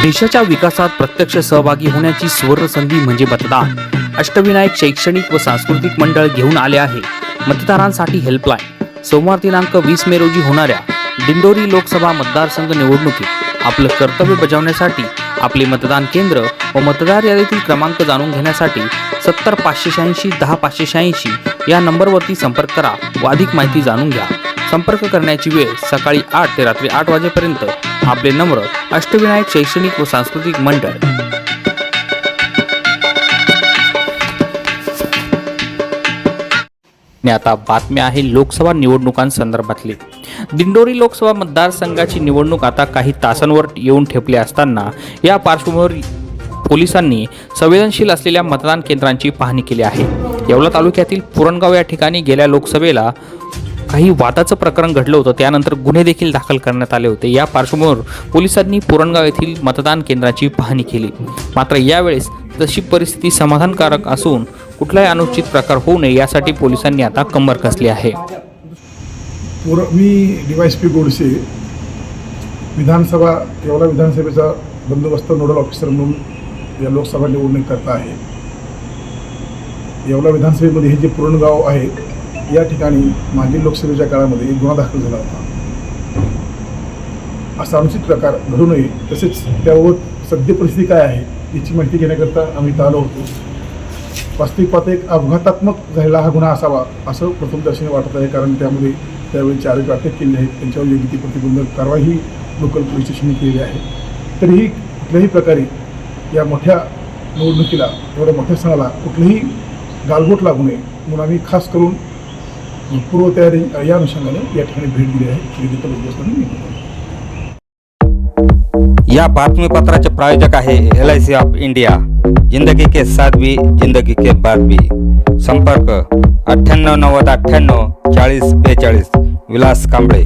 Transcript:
देशाच्या विकासात प्रत्यक्ष सहभागी होण्याची सुवर्ण संधी म्हणजे मतदान. अष्टविनायक शैक्षणिक व सांस्कृतिक मंडळ घेऊन आले आहे मतदारांसाठी हेल्पलाईन. सोमवार दिनांक 20 मे रोजी होणाऱ्या दिंडोरी लोकसभा मतदारसंघ निवडणुकीत आपलं कर्तव्य बजावण्यासाठी आपले मतदान केंद्र व मतदार यादीतील क्रमांक जाणून घेण्यासाठी 70 586 10 586 या नंबरवरती संपर्क करा व अधिक माहिती जाणून घ्या. संपर्क करण्याची वेळ सकाळी 8 ते रात्री 8 वाजेपर्यंत. आपले नंबर अष्टविनायक शैक्षणिक व सांस्कृतिक मंडळ. आता बातमी आहे लोकसभा निवडणुकांसंदर्भातली. दिंडोरी लोकसभा मतदारसंघाची निवडणूक आता काही तासांवर येऊन ठेपली असताना या पार्श्वभूमीवर पोलिसांनी संवेदनशील असलेल्या मतदान केंद्रांची पाहणी केली आहे. येवला तालुक्यातील पुरणगाव या ठिकाणी गेल्या लोकसभेला काही वादाचं प्रकरण घडलं होतं, त्यानंतर गुन्हे देखील दाखल करण्यात आले होते. या पार्श्वभूमीवर पोलिसांनी पुरणगाव येथील मतदान केंद्राची पाहणी केली. मात्र यावेळेस तशी परिस्थिती समाधानकारक असून कुठलाही अनुचित प्रकार होऊ नये यासाठी पोलिसांनी आता कंबर कसली आहे. मी DYSP गोडसे येवला विधानसभेचा बंदोबस्त नोडल ऑफिसर म्हणून या लोकसभा निवडणुकीकरता आहे. येवला विधानसभेमध्ये हे जे पुरणगाव आहे या ठिकाणी मागील लोकसभेच्या काळामध्ये एक गुन्हा दाखल झाला होता. असा अनुचित प्रकार घडू नये तसेच त्याबाबत सद्य परिस्थिती काय आहे याची माहिती घेण्याकरता आम्ही इथं आलो होतो. वास्तविक पाहता एक अपघातात्मक झालेला हा गुन्हा असावा असं प्रथमदर्शनी वाटत आहे, कारण त्यामध्ये त्यावेळी 4 अटक केली आहेत. त्यांच्यावर योग्य ती प्रतिबंधक कारवाई लोकल पोलीस स्टेशनने केली आहे. तरीही कुठल्याही प्रकारे या मोठ्या निवडणुकीला एवढ्या मोठ्या सणाला कुठलीही गालबोट लागू नये म्हणून आम्ही खास करून पूर्वतयारी या अनुषंगाने या ठिकाणी भेट दिली आहे. या बातमीपत्राचे प्रायोजक आहे LIC ऑफ इंडिया. जिंदगी के साथ भी जिंदगी के बाद भी. संपर्क 98 90 98 40 42. विलास कांबळे.